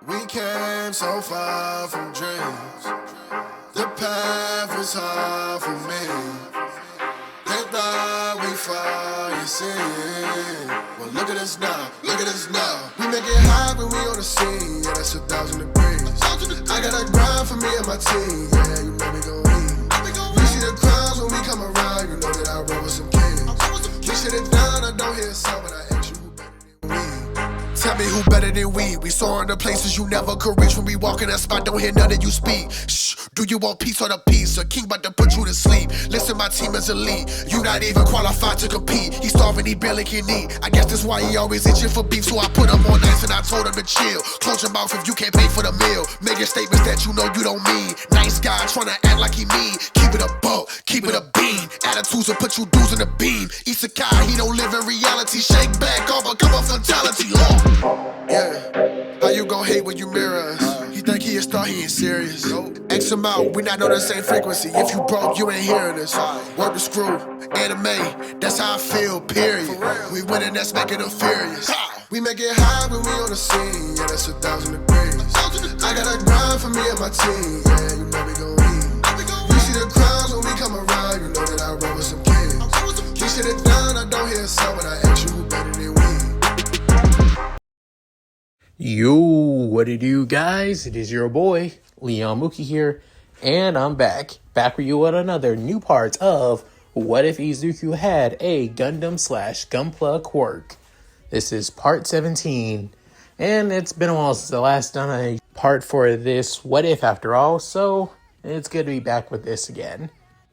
We came so far from dreams. The path was hard for me. They thought we fall, you see. Well, look at us now, look at us now. We make it hot when we on the scene. Yeah, that's 1,000 degrees. I got a grind for me and my team. Yeah, you know we gon' eat. You see the crowds when we come around. You know that I roll with some kings. We sit it down, I don't hear a sound, but I ask you who better than we. Tell me who better than we. We soaring to places you never could reach. When we walk in that spot, don't hear none of you speak. Shh, do you want peace or the peace? A king about to put you to sleep. Listen, my team is elite. You not even qualified to compete. He starving, he barely can eat. I guess that's why he always itching for beef. So I put him on ice and I told him to chill. Close your mouth if you can't pay for the meal. Making statements that you know you don't mean. Nice guy trying to act like he mean. Keep it a buck, keep it a bean. Attitudes will put you dudes in the beam. Isekai, he don't live in reality. Shake back, all become a fatality. Yeah, how you gon' hate when you mirror us? He think he a star, he ain't serious. X him out, we not on the same frequency. If you broke, you ain't hearing this. Work the screw, anime, that's how I feel, period. We winning, that's making them furious. We make it high when we on the scene, yeah, that's 1,000 degrees. I got a grind for me and my team, yeah, you know we gon' eat. You see the crowds when we come around, you know that I roll with some kings. We sit it down, I don't hear a sound, but I ask you who better than we. Yo, what it do, guys? It is your boy, Leon Mookie here, and I'm back with you on another new part of What If Izuku Had a Gundam / Gunpla Quirk. This is part 17, and it's been a while since I last done a part for this What If after all, so it's good to be back with this again,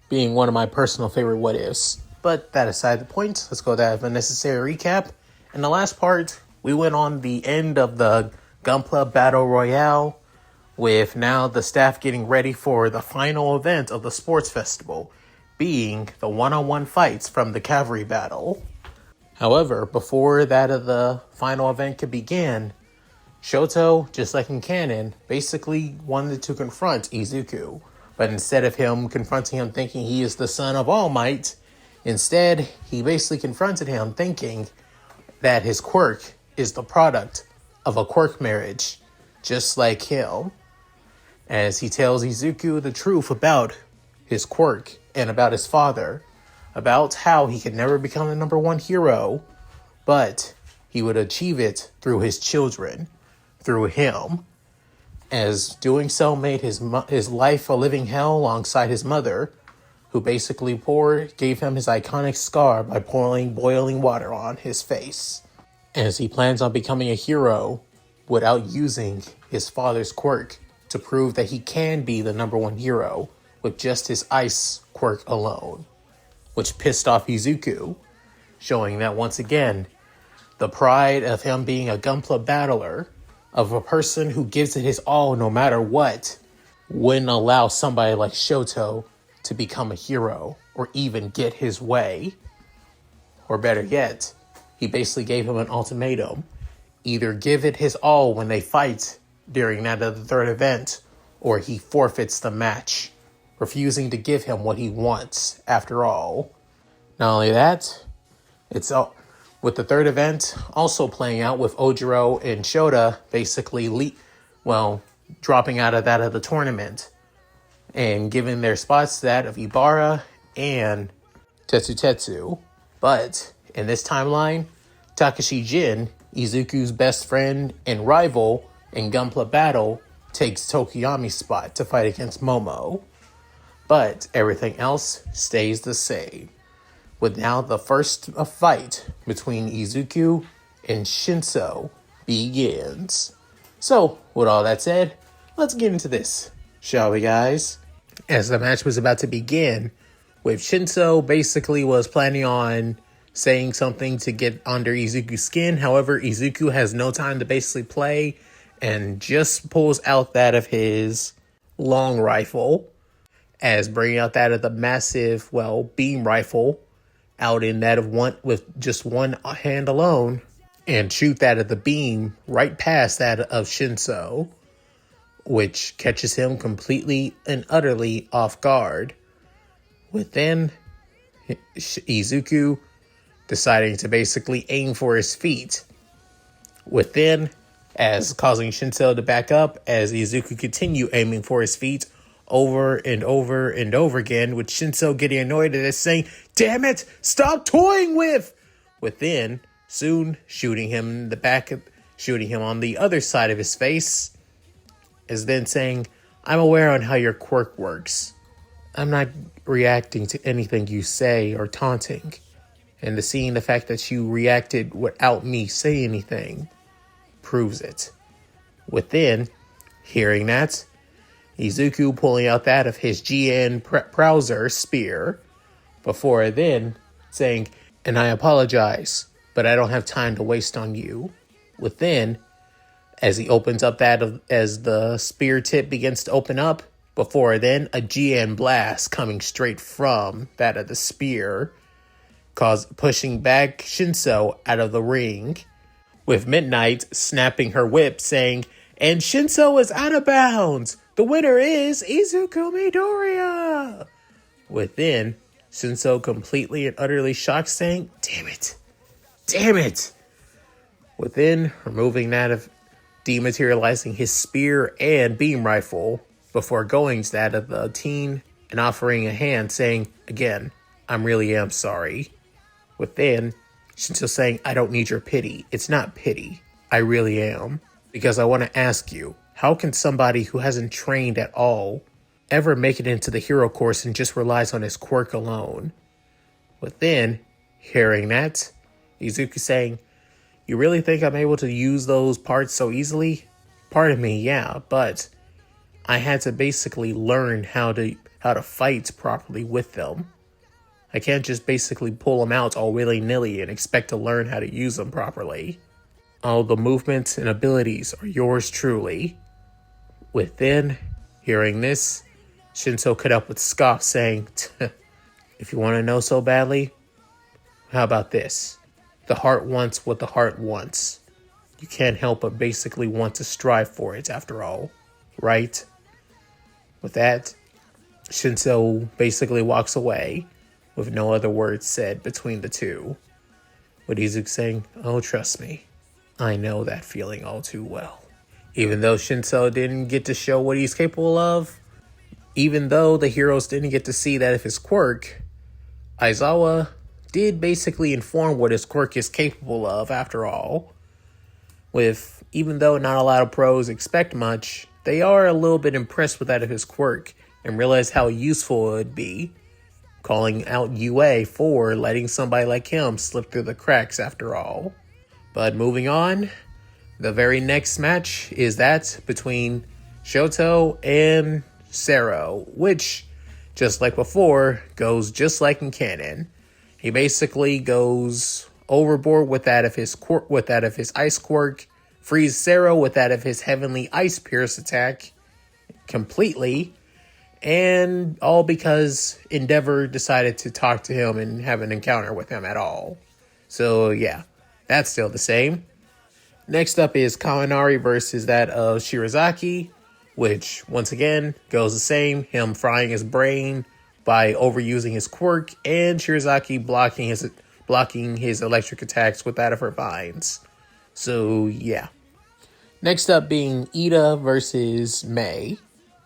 being one of my personal favorite What Ifs. But that aside the point, let's go with that unnecessary recap. In the last part, we went on the end of the Gunpla Battle Royale, with now the staff getting ready for the final event of the sports festival, being the one-on-one fights from the cavalry battle. However, before that of the final event could begin, Shoto, just like in canon, basically wanted to confront Izuku. But instead of him confronting him thinking he is the son of All Might, instead, he basically confronted him thinking that his quirk is the product of a quirk marriage, just like him, as he tells Izuku the truth about his quirk and about his father, about how he could never become the number one hero, but he would achieve it through his children, through him, as doing so made his life a living hell alongside his mother, who basically gave him his iconic scar by pouring boiling water on his face, as he plans on becoming a hero without using his father's quirk to prove that he can be the number one hero with just his ice quirk alone, which pissed off Izuku, showing that once again, the pride of him being a Gunpla battler, of a person who gives it his all no matter what, wouldn't allow somebody like Shoto to become a hero or even get his way. Or better yet, he basically gave him an ultimatum. Either give it his all when they fight during that of the third event, or he forfeits the match, refusing to give him what he wants after all. Not only that, it's with the third event also playing out with Ojiro and Shota basically dropping out of that of the tournament and giving their spots that of Ibara and Tetsu. But in this timeline, Takashi Jin, Izuku's best friend and rival in Gunpla battle, takes Tokuyami's spot to fight against Momo. But everything else stays the same, with now the first fight between Izuku and Shinso begins. So, with all that said, let's get into this, shall we, guys? As the match was about to begin, with Shinso basically was planning on saying something to get under Izuku's skin. However, Izuku has no time to basically play and just pulls out that of his long rifle, as bringing out that of the massive, beam rifle out in that of one with just one hand alone, and shoot that of the beam right past that of Shinso, which catches him completely and utterly off guard. With then Izuku deciding to basically aim for his feet. With then as causing Shinso to back up as Izuku continue aiming for his feet over and over and over again, with Shinso getting annoyed at it, saying, "Damn it, stop toying with!" Within, soon shooting him in the back, shooting him on the other side of his face, is then saying, "I'm aware on how your quirk works. I'm not reacting to anything you say or taunting." And seeing the fact that you reacted without me saying anything proves it. Within, hearing that, Izuku pulling out that of his GN Browser spear, before then saying, "And I apologize, but I don't have time to waste on you." Within, as he opens up as the spear tip begins to open up, before then a GN blast coming straight from that of the spear, pushing back Shinso out of the ring, with Midnight snapping her whip saying, "And Shinso is out of bounds! The winner is Izuku Midoriya!" Within, Shinso completely and utterly shocked, saying, "Damn it! Damn it!" Within, removing that of dematerializing his spear and beam rifle, before going to that of the teen and offering a hand, saying, "Again, I really am sorry." Within, Shinso saying, "I don't need your pity. It's not pity. I really am. Because I want to ask you, how can somebody who hasn't trained at all ever make it into the hero course and just relies on his quirk alone?" Within, hearing that, Izuku saying, "You really think I'm able to use those parts so easily? Pardon me, yeah, but I had to basically learn how to fight properly with them. I can't just basically pull them out all willy-nilly and expect to learn how to use them properly. All the movements and abilities are yours truly." Within, hearing this, Shinso cut up with scoff, saying, "If you want to know so badly, how about this? The heart wants what the heart wants. You can't help but basically want to strive for it after all, right?" With that, Shinso basically walks away, with no other words said between the two, with Izuku saying, "Oh, trust me, I know that feeling all too well." Even though Shinso didn't get to show what he's capable of, even though the heroes didn't get to see that of his quirk, Aizawa did basically inform what his quirk is capable of after all. Even though not a lot of pros expect much, they are a little bit impressed with that of his quirk and realize how useful it would be, calling out UA for letting somebody like him slip through the cracks after all. But moving on, the very next match is that between Shoto and Sero, which, just like before, goes just like in canon. He basically goes overboard with that of his ice quirk, frees Sero with that of his heavenly ice pierce attack completely, and all because Endeavor decided to talk to him and have an encounter with him at all. So yeah, that's still the same. Next up is Kaminari versus that of Shirazaki, which once again goes the same. Him frying his brain by overusing his quirk, and Shirazaki blocking his electric attacks with that of her vines. So yeah. Next up being Ida versus Mei.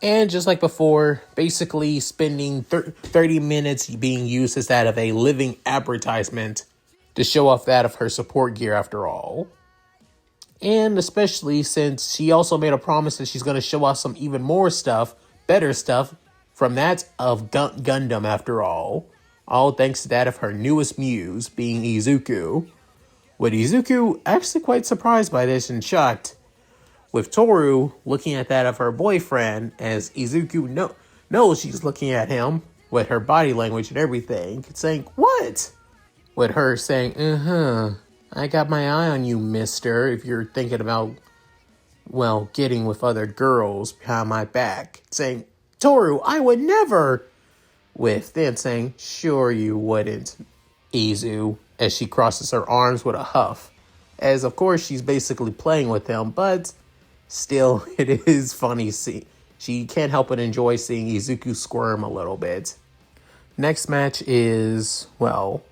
And just like before, basically spending 30 minutes being used as that of a living advertisement to show off that of her support gear after all. And especially since she also made a promise that she's going to show off some even more stuff, better stuff, from that of Gundam after all. All thanks to that of her newest muse, being Izuku. With Izuku actually quite surprised by this and shocked, with Toru looking at that of her boyfriend as Izuku knows she's looking at him with her body language and everything, saying, "What?" With her saying, "I got my eye on you, mister, if you're thinking about, well, getting with other girls behind my back." Saying, "Toru, I would never." With then saying, "Sure you wouldn't, Izu," as she crosses her arms with a huff. As of course she's basically playing with him, but still, it is funny. She can't help but enjoy seeing Izuku squirm a little bit. Next match is, well,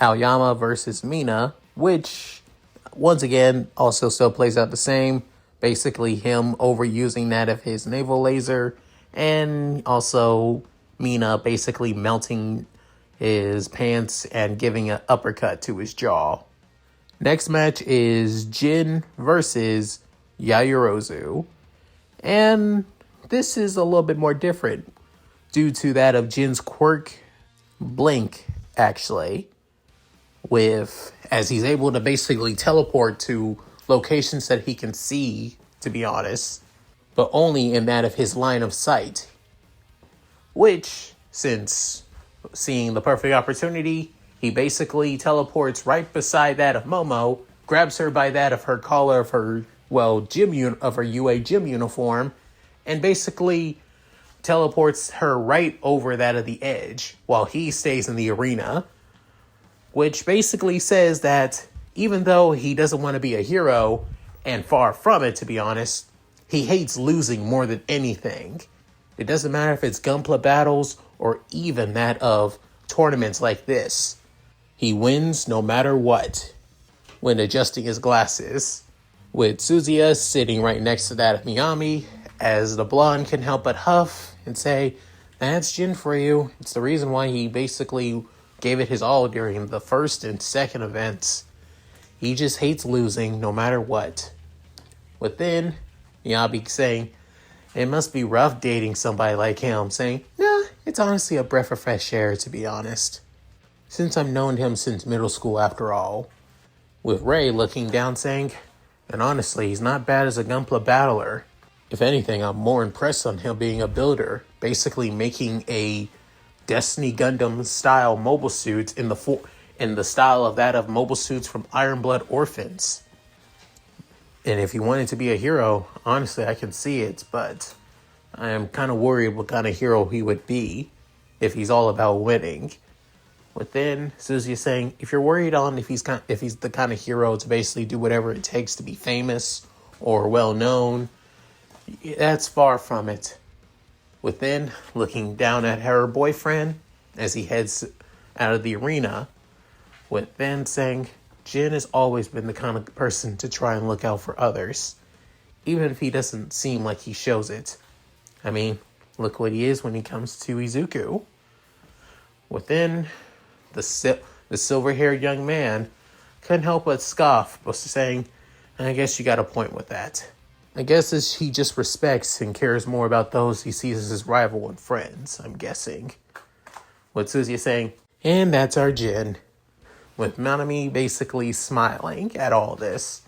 Aoyama versus Mina, which once again, also still plays out the same. Basically, him overusing that of his naval laser, and also Mina basically melting his pants and giving an uppercut to his jaw. Next match is Jin versus Yaoyorozu. And this is a little bit more different due to that of Jin's quirk, Blink, actually, with as he's able to basically teleport to locations that he can see, to be honest, but only in that of his line of sight. Which, since seeing the perfect opportunity, he basically teleports right beside that of Momo, grabs her by that of her collar of her, of her UA gym uniform, and basically teleports her right over that of the edge while he stays in the arena, which basically says that even though he doesn't want to be a hero, and far from it, to be honest, he hates losing more than anything. It doesn't matter if it's Gunpla battles or even that of tournaments like this. He wins no matter what when adjusting his glasses, with Suzuya sitting right next to that of Miyami, as the blonde can help but huff and say, "That's Jin for you." It's the reason why he basically gave it his all during the first and second events. He just hates losing no matter what. Within, Miyami saying, "It must be rough dating somebody like him," saying, "Nah, it's honestly a breath of fresh air, to be honest, since I've known him since middle school after all." With Ray looking down saying, "And honestly, he's not bad as a Gunpla battler. If anything, I'm more impressed on him being a builder, basically making a Destiny Gundam style mobile suit in the style of that of mobile suits from Iron Blood Orphans. And if he wanted to be a hero, honestly, I can see it, but I am kind of worried what kind of hero he would be if he's all about winning." Within, Suzuki saying, "If you're worried on if he's the kind of hero to basically do whatever it takes to be famous or well known, that's far from it." Within, looking down at her boyfriend as he heads out of the arena, Within saying, "Jin has always been the kind of person to try and look out for others, even if he doesn't seem like he shows it. I mean, look what he is when he comes to Izuku." Within, the silver-haired young man couldn't help but scoff, but saying, "I guess you got a point with that. I guess he just respects and cares more about those he sees as his rival and friends, I'm guessing." With Suzuki saying, "And that's our Jin." With Manami basically smiling at all this.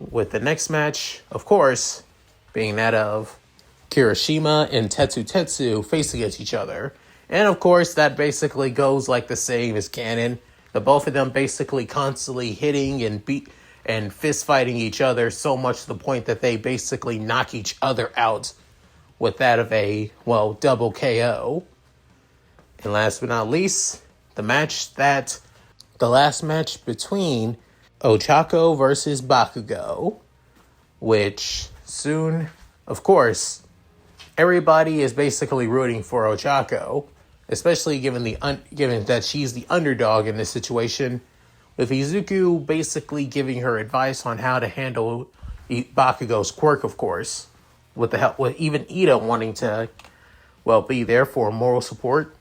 With the next match, of course, being that of Kirishima and Tetsu facing against each other. And of course, that basically goes like the same as canon. The both of them basically constantly hitting and fist fighting each other so much to the point that they basically knock each other out with that of a, double KO. And last but not least, the last match between Ochako versus Bakugo, which soon, of course, everybody is basically rooting for Ochako, especially given that she's the underdog in this situation, with Izuku basically giving her advice on how to handle Bakugo's quirk, of course, with even Ida wanting to, be there for moral support.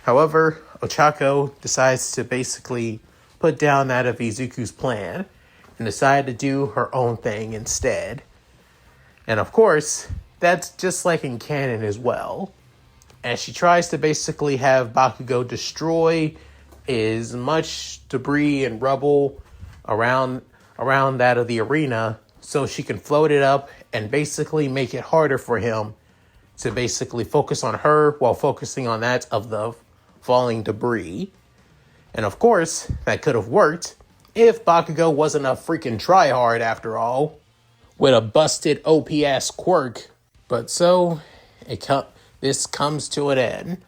However, Ochako decides to basically put down that of Izuku's plan and decide to do her own thing instead. And of course, that's just like in canon as well. As she tries to basically have Bakugo destroy as much debris and rubble around that of the arena so she can float it up and basically make it harder for him to basically focus on her while focusing on that of the falling debris. And of course, that could have worked if Bakugo wasn't a freaking tryhard after all, with a busted OP-ass quirk. But so, this comes to an end,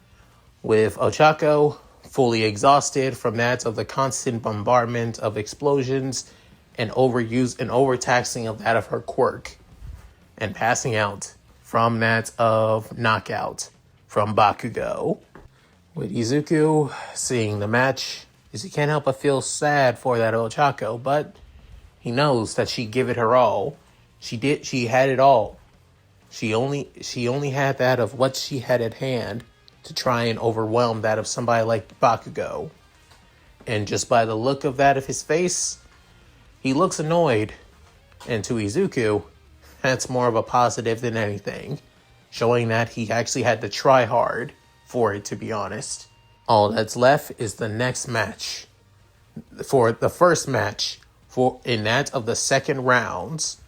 with Ochako fully exhausted from that of the constant bombardment of explosions and overuse and overtaxing of that of her quirk, and passing out from that of knockout from Bakugo. With Izuku seeing the match because he can't help but feel sad for that Ochako, but he knows that she gave it her all. She had it all. She only had that of what she had at hand to try and overwhelm that of somebody like Bakugo. And just by the look of that of his face, he looks annoyed. And to Izuku, that's more of a positive than anything, showing that he actually had to try hard for it, to be honest. All that's left is the next match. For the first match, in that of the second rounds,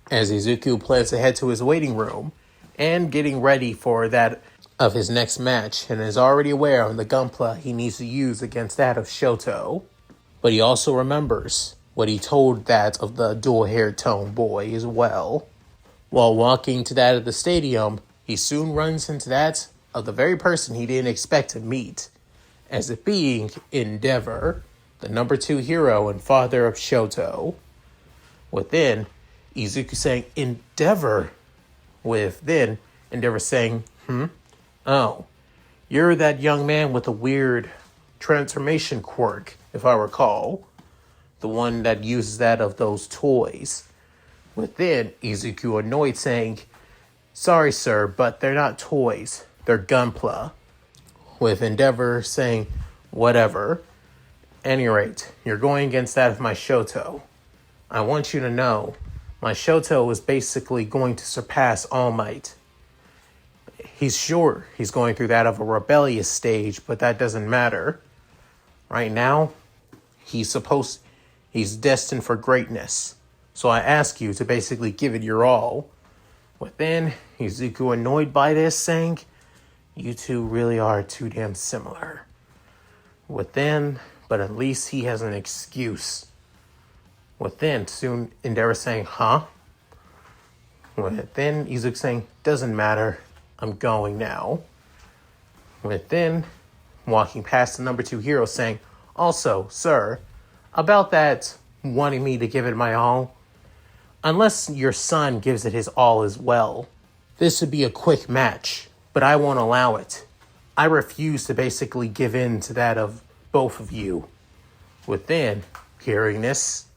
as Izuku plans to head to his waiting room and getting ready for that of his next match, and is already aware of the Gunpla he needs to use against that of Shoto. But he also remembers what he told that of the dual-haired tone boy as well. While walking to that of the stadium, he soon runs into that of the very person he didn't expect to meet, as it being Endeavor, the number 2 hero and father of Shoto. Within, Izuku saying, Endeavor. Within, Endeavor saying, Oh, you're that young man with a weird transformation quirk, if I recall. The one that uses that of those toys. Within, Izuku annoyed saying, Sorry, sir, but they're not toys. They're Gunpla. With Endeavor saying, Whatever. Any rate, you're going against that of my Shoto. I want you to know, my Shoto is basically going to surpass All Might. He's sure he's going through that of a rebellious stage, but that doesn't matter. Right now, he's destined for greatness. So I ask you to basically give it your all. Within, Izuku annoyed by this, saying, You two really are too damn similar. Within, but at least he has an excuse. Within, soon Endeavor saying, Huh? Within, Izuku saying, Doesn't matter. I'm going now. Within, walking past the number 2 hero saying, Also, sir, about that wanting me to give it my all, unless your son gives it his all as well, this would be a quick match, but I won't allow it. I refuse to basically give in to that of both of you. Within, hearing this,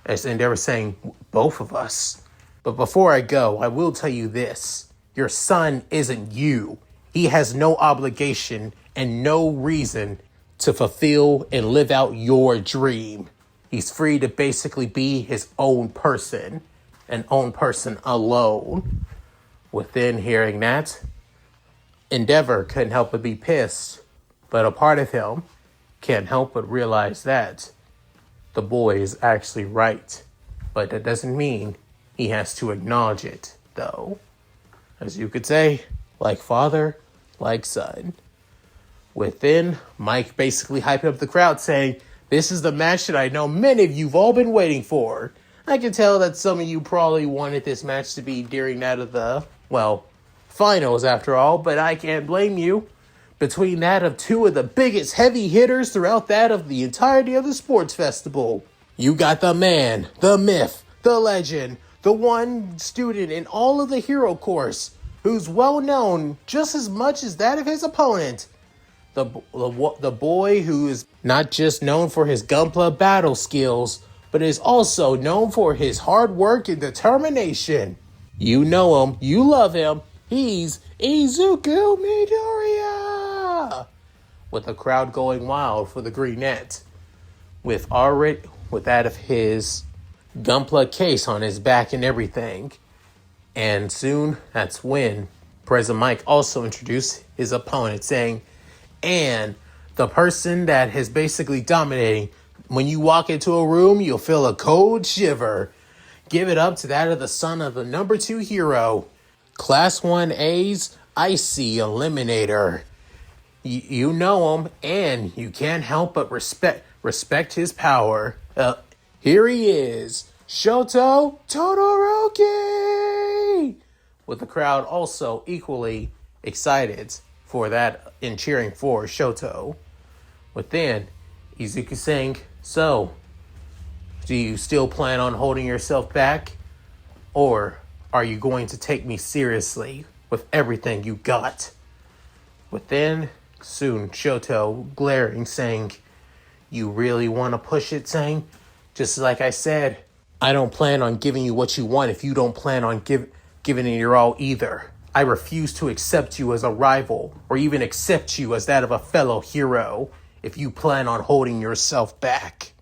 as Endeavor saying, both of us. But before I go, I will tell you this. Your son isn't you. He has no obligation and no reason to fulfill and live out your dream. He's free to basically be his own person, an own person alone. Within hearing that, Endeavor couldn't help but be pissed, but a part of him can't help but realize that the boy is actually right. But that doesn't mean he has to acknowledge it, though. As you could say, like father, like son. Within, Mike basically hyped up the crowd saying, This is the match that I know many of you've all been waiting for. I can tell that some of you probably wanted this match to be during that of the, finals after all, but I can't blame you. Between that of 2 of the biggest heavy hitters throughout that of the entirety of the sports festival. You got the man, the myth, the legend, the one student in all of the hero course who's well known just as much as that of his opponent. The boy who is not just known for his Gunpla battle skills, but is also known for his hard work and determination. You know him, you love him. He's Izuku Midoriya! With the crowd going wild for the greenette. With that of his Gunpla case on his back and everything. And soon, that's when President Mike also introduced his opponent, saying, And the person that is basically dominating, when you walk into a room, you'll feel a cold shiver. Give it up to that of the son of the number 2 hero, Class 1A's Icy Eliminator. You know him, and you can't help but respect his power. Here he is, Shoto Todoroki! With the crowd also equally excited for that and cheering for Shoto. Within, Izuku saying, So, do you still plan on holding yourself back? Or are you going to take me seriously with everything you got? Within, soon Shoto glaring saying, You really want to push it, saying, just like I said, I don't plan on giving you what you want if you don't plan on giving it your all either. I refuse to accept you as a rival or even accept you as that of a fellow hero if you plan on holding yourself back.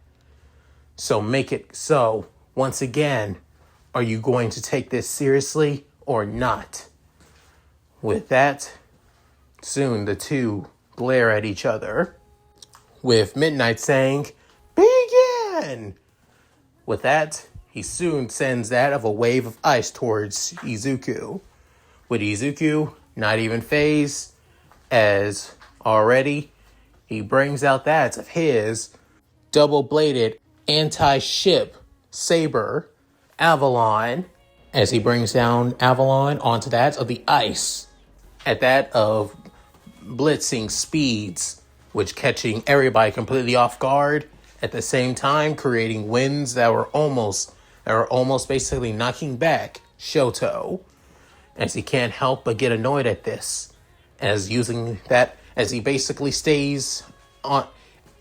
So make it so. Once again, are you going to take this seriously or not? With that, soon the two glare at each other, with Midnight saying, "Begin!" With that, he soon sends that of a wave of ice towards Izuku, with Izuku not even phased, as already he brings out that of his double-bladed anti-ship saber, Avalon, as he brings down Avalon onto that of the ice, at that of blitzing speeds, which catching everybody completely off guard, at the same time creating winds that were almost basically knocking back Shoto, as he can't help but get annoyed at this, as he basically stays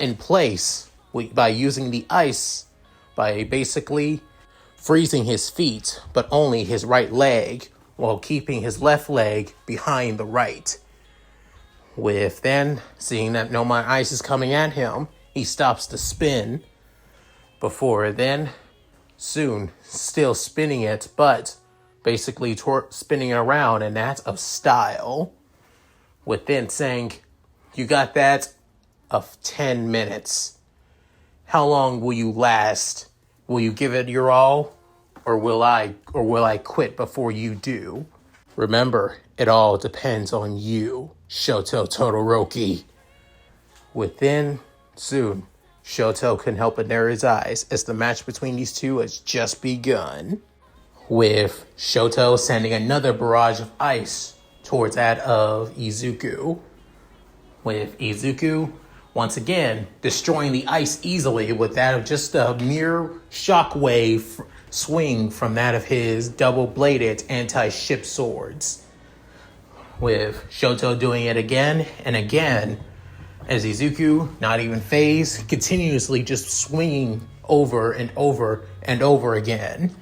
in place by using the ice, by basically freezing his feet, but only his right leg, while keeping his left leg behind the right. With then, seeing that no more ice is coming at him, he stops to spin. Before then, soon, still spinning it, but basically spinning it around, and that's of style. With then saying, "You got that of 10 minutes. How long will you last? Will you give it your all? Or will I quit before you do? Remember, it all depends on you, Shoto Todoroki." Within, soon, Shoto couldn't help but narrow his eyes as the match between these two has just begun, with Shoto sending another barrage of ice towards that of Izuku, with Izuku once again destroying the ice easily with that of just a mere shockwave swing from that of his double-bladed anti-ship swords, with Shoto doing it again and again, as Izuku, not even phased, continuously just swinging over and over and over again.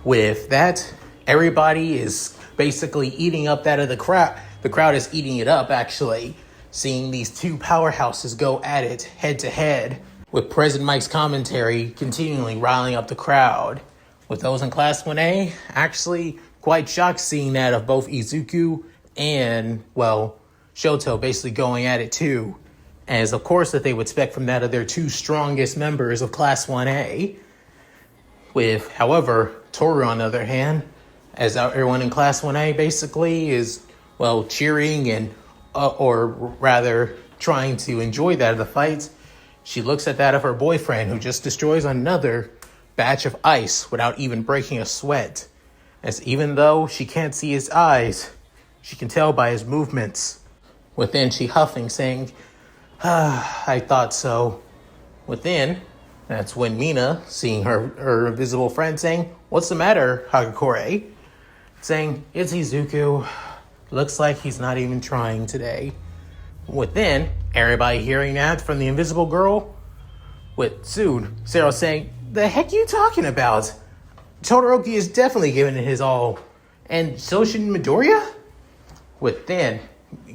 With that, everybody is basically eating up that of the crowd. The crowd is eating it up, actually, seeing these two powerhouses go at it head to head, with President Mike's commentary continually riling up the crowd. With those in Class 1A, actually quite shocked seeing that of both Izuku and, well, Shoto basically going at it too, as of course that they would expect from that of their two strongest members of Class 1A. With, however, Toru on the other hand, as everyone in Class 1A basically is, well, cheering and, or rather trying to enjoy that of the fight, she looks at that of her boyfriend who just destroys another batch of ice without even breaking a sweat, as even though she can't see his eyes, she can tell by his movements. Within, she huffing, saying, "I thought so." Within, that's when Mina, seeing her invisible friend, saying, "What's the matter, Hagakure?" Saying, "It's Izuku. Looks like he's not even trying today." Within, everybody hearing that from the invisible girl, with soon Sarah saying, "The heck you talking about? Todoroki is definitely giving it his all. And so should Midoriya?" Within,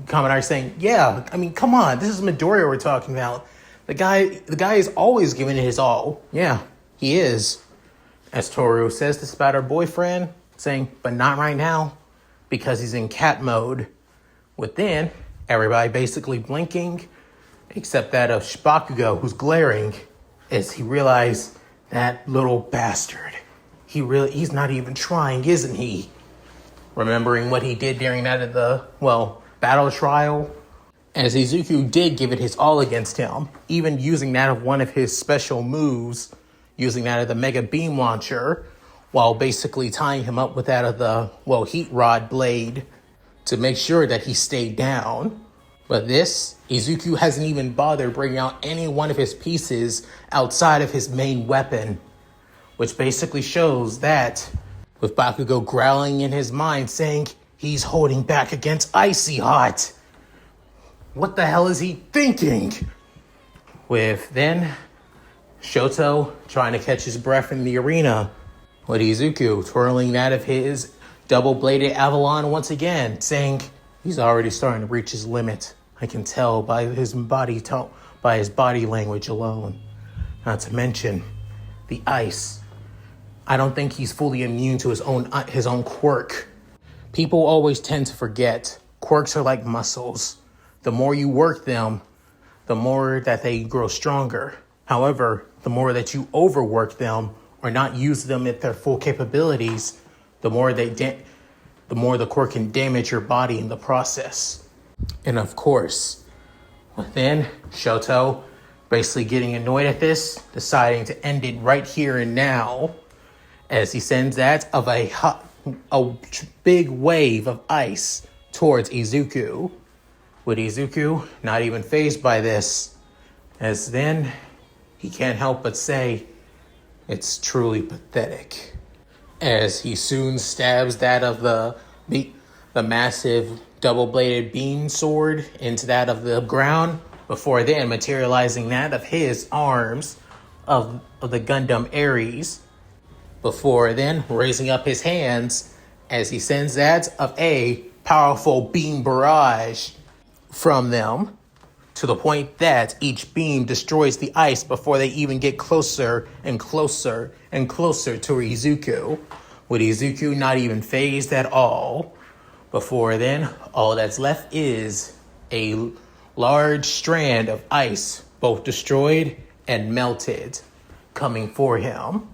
Kaminari saying, "Yeah, I mean, come on, this is Midoriya we're talking about. The guy is always giving it his all." "Yeah, he is." As Toru says this about her boyfriend, saying, "But not right now, because he's in cat mode." Within, everybody basically blinking, except that of Bakugo, who's glaring, as he realized that little bastard. He's not even trying, isn't he? Remembering what he did during that of the, well, battle trial, as Izuku did give it his all against him, even using that of one of his special moves, using that of the Mega Beam Launcher, while basically tying him up with that of the, well, Heat Rod blade to make sure that he stayed down. But this, Izuku hasn't even bothered bringing out any one of his pieces outside of his main weapon, which basically shows that, with Bakugo growling in his mind saying he's holding back against Icy Hot. What the hell is he thinking? With then Shoto trying to catch his breath in the arena, with Izuku twirling that of his double-bladed Avalon once again, saying he's already starting to reach his limit. I can tell by his body by his body language alone. Not to mention the ice. I don't think he's fully immune to his own quirk. People always tend to forget quirks are like muscles. The more you work them, the more that they grow stronger. However, the more that you overwork them or not use them at their full capabilities, the more the quirk can damage your body in the process. And of course, then Shoto, basically getting annoyed at this, deciding to end it right here and now, as he sends that of a big wave of ice towards Izuku. With Izuku not even fazed by this, as then he can't help but say, it's truly pathetic. As he soon stabs that of the massive double-bladed beam sword into that of the ground, before then materializing that of his arms of the Gundam Ares, before then raising up his hands as he sends that of a powerful beam barrage from them, to the point that each beam destroys the ice before they even get closer and closer and closer to Izuku, with Izuku not even fazed at all. Before then, all that's left is a large strand of ice, both destroyed and melted, coming for him.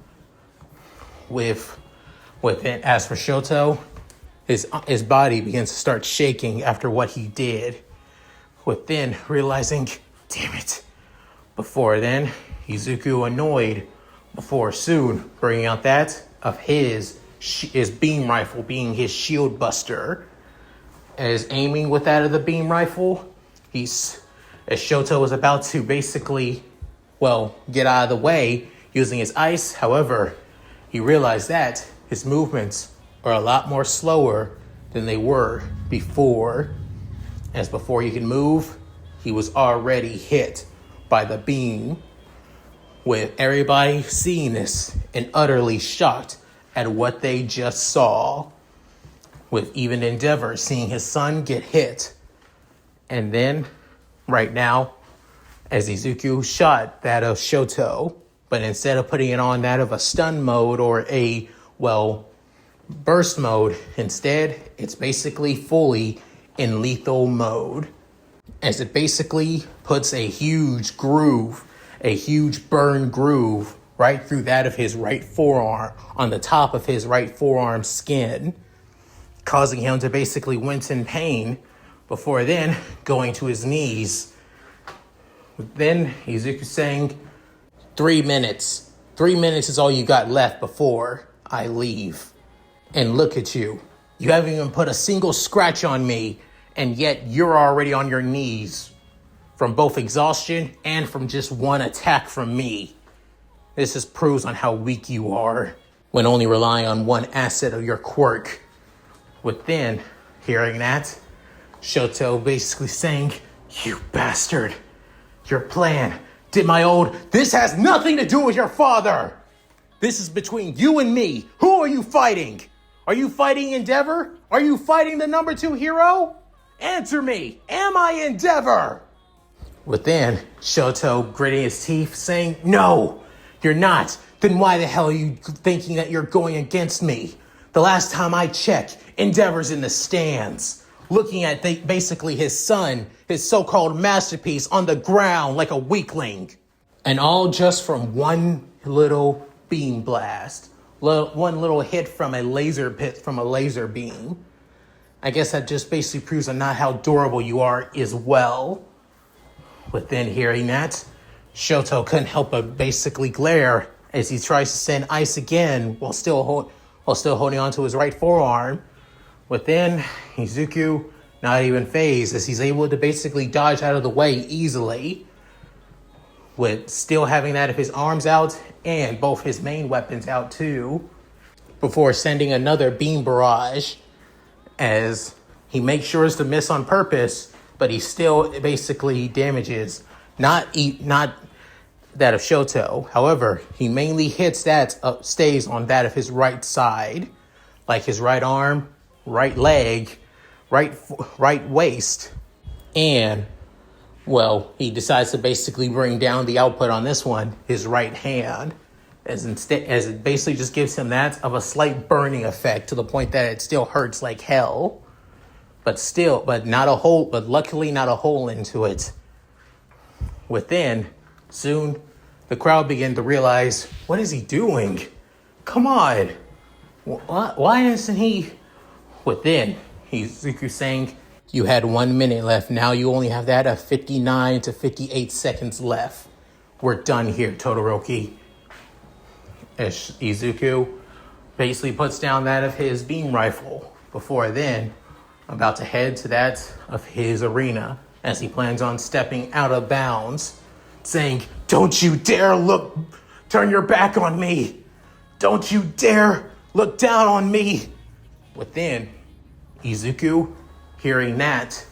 As for Shoto, his body begins to start shaking after what he did. With then realizing, damn it. Before then, Izuku annoyed, before soon bringing out that of his beam rifle, being his shield buster. As aiming with that of the beam rifle, as Shoto was about to basically, get out of the way using his ice. However, he realized that his movements are a lot more slower than they were before. As before he could move, he was already hit by the beam, with everybody seeing this and utterly shocked at what they just saw, with even Endeavor seeing his son get hit. And then, right now, as Izuku shot that of Shoto, but instead of putting it on that of a stun mode or a, burst mode, instead, it's basically fully in lethal mode, as it basically puts a huge burn groove right through that of his right forearm, on the top of his right forearm skin, causing him to basically wince in pain, before then going to his knees. Then Izuku saying, 3 minutes. 3 minutes is all you got left before I leave. And look at you. You haven't even put a single scratch on me, and yet you're already on your knees from both exhaustion and from just one attack from me. This just proves on how weak you are when only relying on one asset of your quirk. Within hearing that, Shoto basically saying, you bastard, your plan this has nothing to do with your father. This is between you and me. Who are you fighting? Are you fighting Endeavor? Are you fighting the number 2 hero? Answer me. Am I Endeavor? Within, Shoto gritting his teeth saying, no, you're not. Then why the hell are you thinking that you're going against me? The last time I checked, Endeavor's in the stands, looking at basically his son, his so-called masterpiece, on the ground like a weakling. And all just from one little beam blast. One little hit from a laser beam. I guess that just basically proves on not how durable you are as well. Within hearing that, Shoto couldn't help but basically glare as he tries to send ice again while still holding on to his right forearm. Within, Izuku not even phased as he's able to basically dodge out of the way easily, with still having that of his arms out and both his main weapons out too, before sending another beam barrage as he makes sure to miss on purpose, but he still basically damages not that of Shoto. However, he mainly hits that stays on that of his right side, like his right arm, right leg, right waist, and well, he decides to basically bring down the output on this one, his right hand, as it basically just gives him that of a slight burning effect to the point that it still hurts like hell, but luckily not a hole into it. Within, soon, the crowd began to realize, what is he doing? Come on. Why isn't he? Within, Izuku saying, you had 1 minute left. Now you only have that of 59 to 58 seconds left. We're done here, Todoroki. As Izuku basically puts down that of his beam rifle. Before then, about to head to that of his arena as he plans on stepping out of bounds, saying, don't you dare turn your back on me. Don't you dare look down on me. Within, Izuku, hearing that,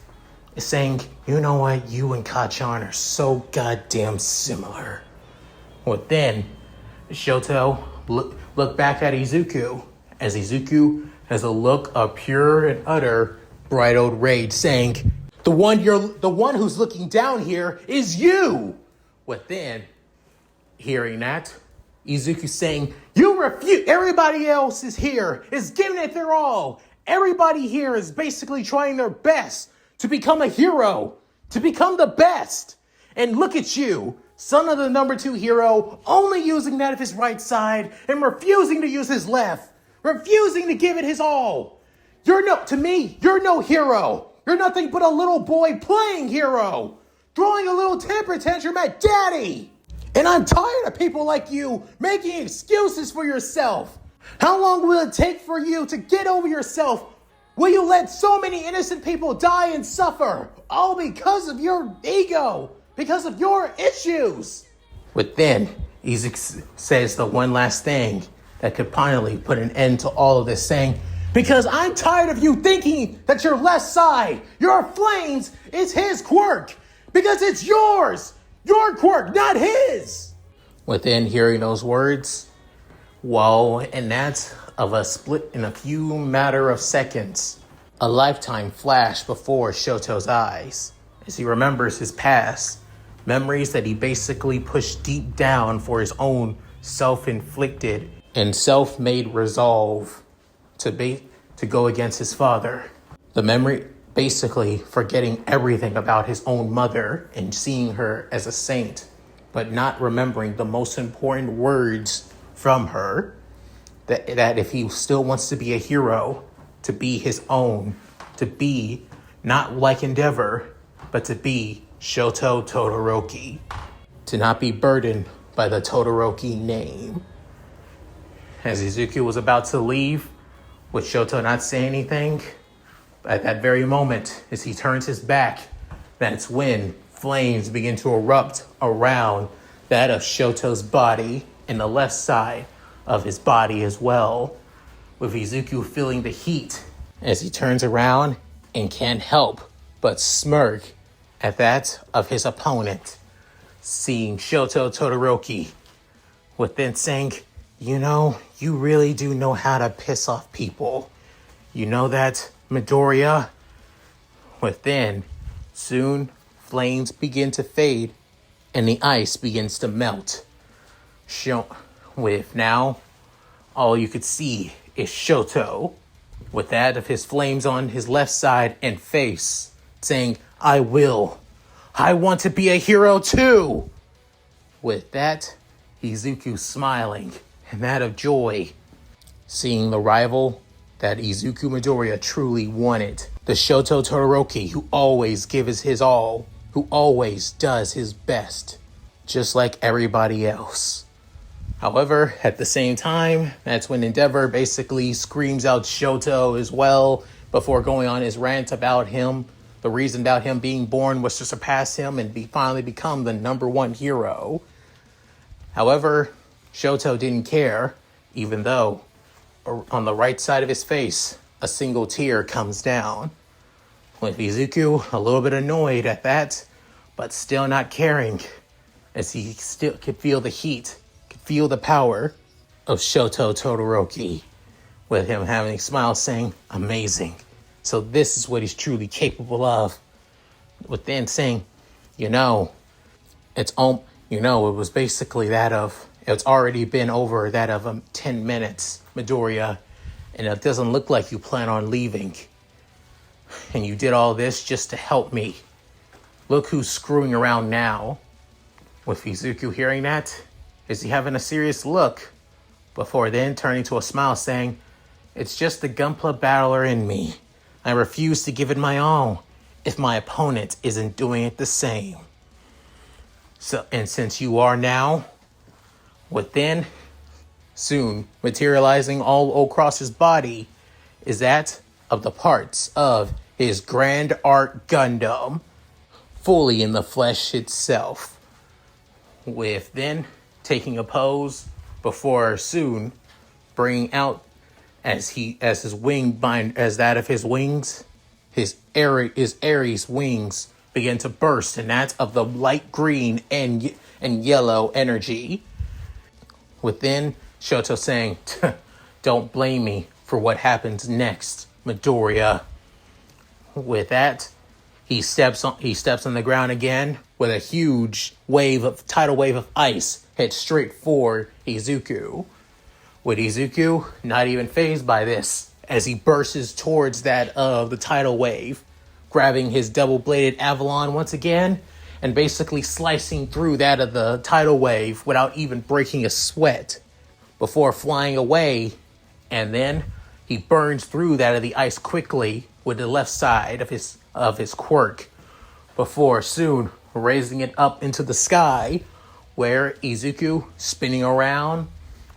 is saying, you know what, you and Kachan are so goddamn similar. Within, Shoto look back at Izuku, as Izuku has a look of pure and utter bright old rage, saying, the one who's looking down here is you. Within, hearing that, Izuku saying, you refuse. Everybody else is giving it their all. Everybody here is basically trying their best to become a hero, to become the best. And look at you, son of the number 2 hero, only using that of his right side and refusing to use his left, refusing to give it his all. To me, you're no hero. You're nothing but a little boy playing hero, throwing a little temper tantrum at daddy. And I'm tired of people like you making excuses for yourself. How long will it take for you to get over yourself? Will you let so many innocent people die and suffer? All because of your ego, because of your issues. Within, Izuku says the one last thing that could finally put an end to all of this, saying, because I'm tired of you thinking that your left side, your flames, is his quirk. Because it's yours. Your quirk, not his. Within hearing those words, and that's of a split in a few matter of seconds. A lifetime flashed before Shoto's eyes as he remembers his past, memories that he basically pushed deep down for his own self-inflicted and self-made resolve to go against his father. The memory basically forgetting everything about his own mother and seeing her as a saint, but not remembering the most important words from her, that if he still wants to be a hero, to be his own, to be not like Endeavor, but to be Shoto Todoroki, to not be burdened by the Todoroki name. As Izuku was about to leave, with Shoto not saying anything, at that very moment, as he turns his back, that's when flames begin to erupt around that of Shoto's body and the left side of his body as well, with Izuku feeling the heat as he turns around and can't help but smirk at that of his opponent, seeing Shoto Todoroki, within saying, you really do know how to piss off people. You know that, Midoriya? Within, soon, flames begin to fade and the ice begins to melt. With now, all you could see is Shoto, with that of his flames on his left side and face, saying, I want to be a hero too. With that, Izuku smiling, and that of joy, seeing the rival that Izuku Midoriya truly wanted. The Shoto Todoroki who always gives his all, who always does his best, just like everybody else. However, at the same time, that's when Endeavor basically screams out Shoto as well, before going on his rant about him. The reason about him being born was to surpass him and finally become the number 1 hero. However, Shoto didn't care, even though on the right side of his face, a single tear comes down. With Izuku a little bit annoyed at that, but still not caring, as he still could feel the heat, could feel the power of Shoto Todoroki, with him having a smile saying, amazing. So this is what he's truly capable of. With then saying, it was basically that of, it's already been over that of 10 minutes, Midoriya, and it doesn't look like you plan on leaving. And you did all this just to help me. Look who's screwing around now. With Izuku hearing that, is he having a serious look, before then turning to a smile saying, it's just the Gunpla battler in me. I refuse to give it my all if my opponent isn't doing it the same. So, and since you are now, within, soon materializing all across his body, is that of the parts of his Grand Art Gundam, fully in the flesh itself. With then taking a pose before soon bringing out as his that of his wings, his Aries wings begin to burst, and that of the light green and yellow energy. Within, Shoto saying, don't blame me for what happens next, Midoriya. With that, he steps on the ground again with a huge tidal wave of ice hit straight for Izuku. With Izuku not even fazed by this, as he bursts towards that of the tidal wave, grabbing his double-bladed Avalon once again, and basically slicing through that of the tidal wave without even breaking a sweat, before flying away, and then he burns through that of the ice quickly with the left side of his quirk, before soon raising it up into the sky, where Izuku spinning around,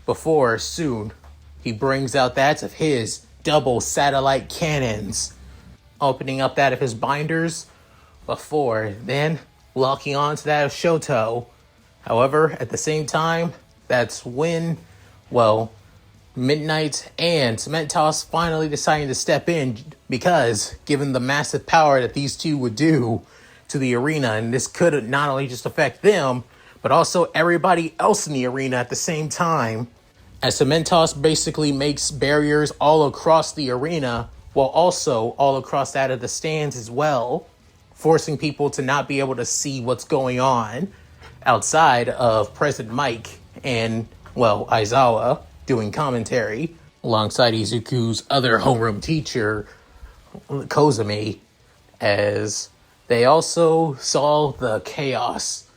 before soon he brings out that of his double satellite cannons, opening up that of his binders, before then locking on to that of Shoto. However, at the same time, that's when, Midnight and Cementos finally deciding to step in, because given the massive power that these two would do to the arena, and this could not only just affect them, but also everybody else in the arena at the same time, as Cementos basically makes barriers all across the arena, while also all across that of the stands as well, forcing people to not be able to see what's going on outside of President Mike and, Aizawa doing commentary alongside Izuku's other homeroom teacher, Kozumi, as they also saw the chaos,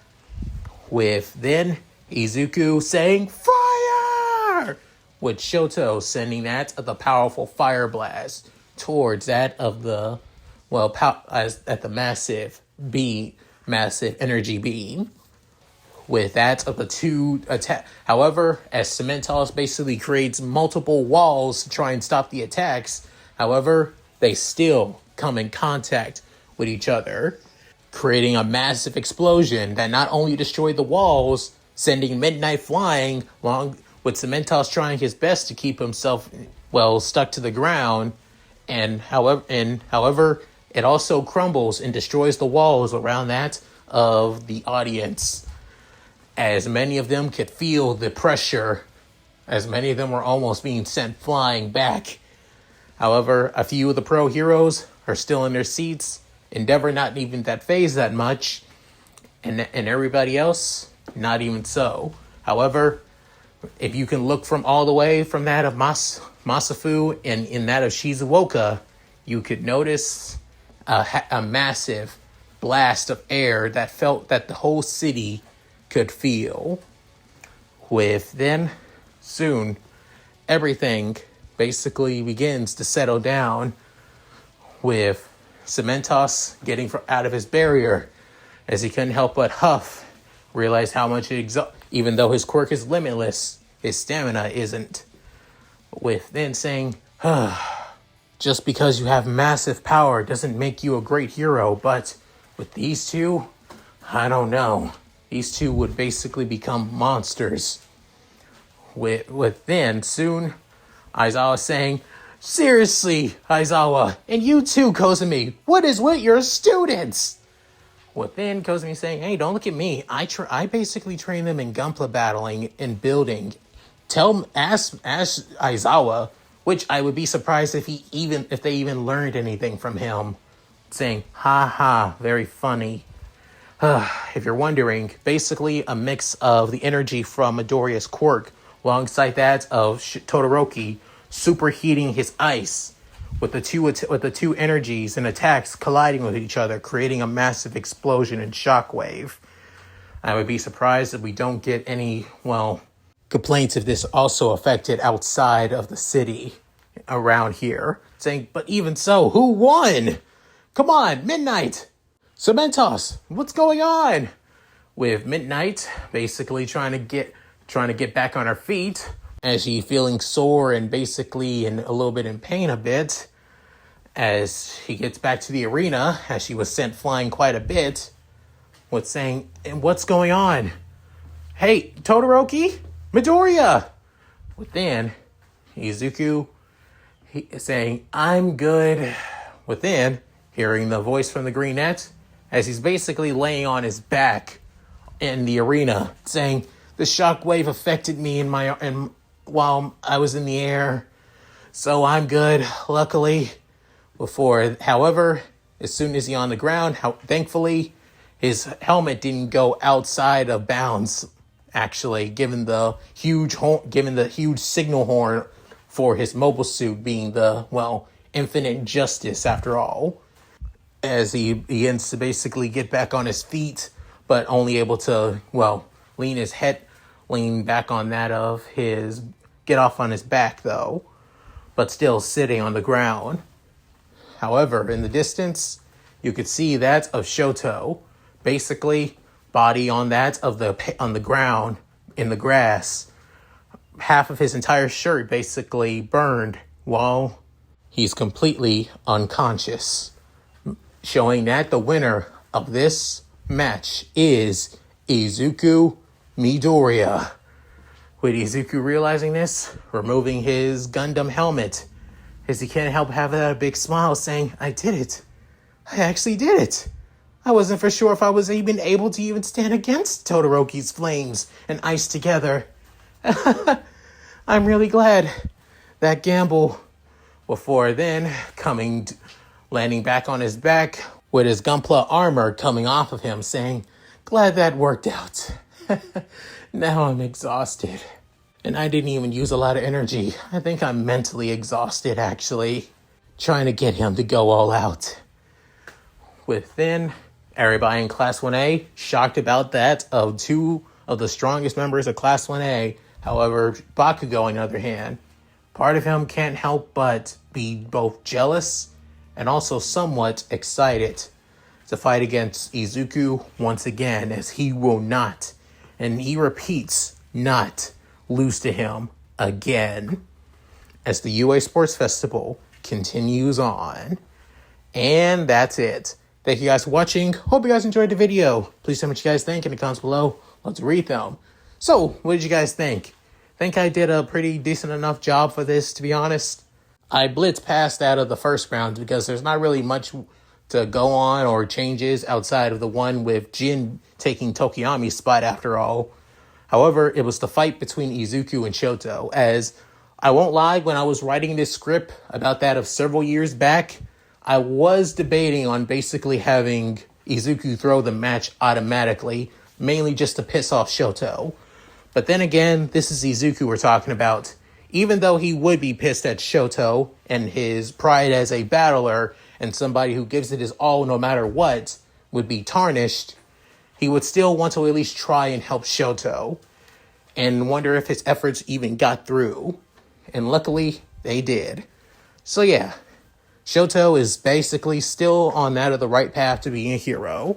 with then Izuku saying fire, with Shoto sending that of the powerful fire blast towards that of the at the massive energy beam, with that of the two attack. However, as Cementos basically creates multiple walls to try and stop the attacks, however, they still come in contact with each other, creating a massive explosion that not only destroyed the walls, sending Midnight flying, along with Cementos trying his best to keep himself, stuck to the ground, and however, it also crumbles and destroys the walls around that of the audience, as many of them could feel the pressure, as many of them were almost being sent flying back. However, a few of the pro heroes are still in their seats, Endeavor not even that phased that much, and everybody else, not even so. However, if you can look from all the way from that of Masafu and in that of Shizuoka, you could notice a massive blast of air that felt that the whole city could feel. With then, soon, everything basically begins to settle down, with Cementos getting out of his barrier, as he couldn't help but huff, realize how much even though his quirk is limitless, his stamina isn't. With then saying, just because you have massive power doesn't make you a great hero, but with these two, I don't know. These two would basically become monsters. With then, soon, Aizawa saying, seriously, Aizawa, and you too, Kozumi, what is with your students? Within Kozumi saying, hey, don't look at me. I basically train them in Gunpla battling and building. Ask Aizawa, which I would be surprised if they even learned anything from him. Saying, ha ha, very funny. If you're wondering, basically a mix of the energy from Midoriya's quirk alongside that of Todoroki superheating his ice with the two energies and attacks colliding with each other, creating a massive explosion and shockwave. I would be surprised if we don't get any, complaints if this also affected outside of the city around here. Saying, but even so, who won? Come on, Midnight! Cementos, what's going on? With Midnight basically trying to get back on her feet as she feeling sore and basically a little bit in pain a bit as she gets back to the arena as she was sent flying quite a bit with saying, and what's going on? Hey, Todoroki? Midoriya! Within, Izuku saying, I'm good. Within, hearing the voice from the greenette as he's basically laying on his back in the arena, saying, the shockwave affected me while I was in the air, so I'm good, luckily. However, as soon as he's on the ground, thankfully, his helmet didn't go outside of bounds, actually, given the huge signal horn for his mobile suit being infinite justice after all. As he begins to basically get back on his feet, but only able to, lean back on that of get off on his back though, but still sitting on the ground. However, in the distance, you could see that of Shoto, basically body on the ground in the grass. Half of his entire shirt basically burned while he's completely unconscious, showing that the winner of this match is Izuku Midoriya. With Izuku realizing this, removing his Gundam helmet, as he can't help having that big smile saying, I did it. I actually did it. I wasn't for sure if I was even able to even stand against Todoroki's flames and ice together. I'm really glad that gamble. Before then, landing back on his back with his Gunpla armor coming off of him, saying, glad that worked out. Now I'm exhausted. And I didn't even use a lot of energy. I think I'm mentally exhausted, actually, trying to get him to go all out. Within, everybody in Class 1A shocked about that of two of the strongest members of Class 1A. However, Bakugo, on the other hand, part of him can't help but be both jealous and also somewhat excited to fight against Izuku once again, as he will not, and he repeats, not lose to him again, as the UA Sports Festival continues on. And that's it. Thank you guys for watching. Hope you guys enjoyed the video. Please tell me what you guys think in the comments below. Let's read them. So, what did you guys think? Think I did a pretty decent enough job for this, to be honest. I blitzed past out of the first round because there's not really much to go on or changes outside of the one with Jin taking Tokiyami's spot after all. However, it was the fight between Izuku and Shoto, as I won't lie, when I was writing this script about that of several years back, I was debating on basically having Izuku throw the match automatically, mainly just to piss off Shoto. But then again, this is Izuku we're talking about. Even though he would be pissed at Shoto and his pride as a battler and somebody who gives it his all no matter what would be tarnished, he would still want to at least try and help Shoto and wonder if his efforts even got through. And luckily, they did. So yeah, Shoto is basically still on that of the right path to being a hero.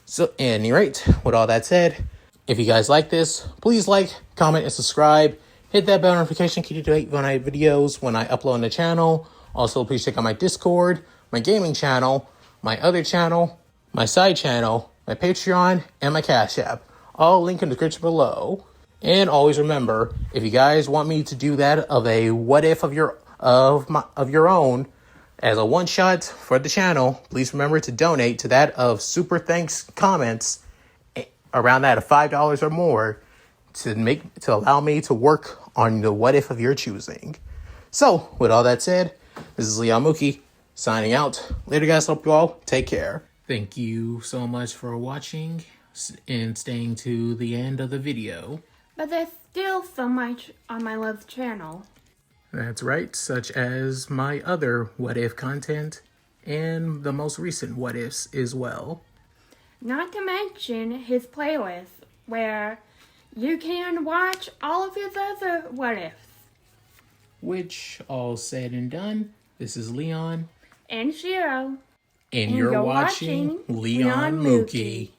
So at any rate, with all that said, if you guys like this, please like, comment, and subscribe. Hit that bell notification, keep you to date on my videos when I upload on the channel. Also, please check out my Discord, my gaming channel, my other channel, my side channel, my Patreon, and my Cash App. All linked in the description below. And always remember, if you guys want me to do that of a what if of your own, As a one-shot for the channel, please remember to donate to that of Super Thanks comments around that of $5 or more to allow me to work on the what if of your choosing. So, with all that said, this is Leon Mookie signing out. Later, guys. Hope you all take care. Thank you so much for watching and staying to the end of the video. But there's still so much on my love channel. That's right, such as my other what if content and the most recent what ifs as well. Not to mention his playlist, where you can watch all of his other what ifs. Which, all said and done, this is Leon. And Shiro. And you're watching Leon Mookie.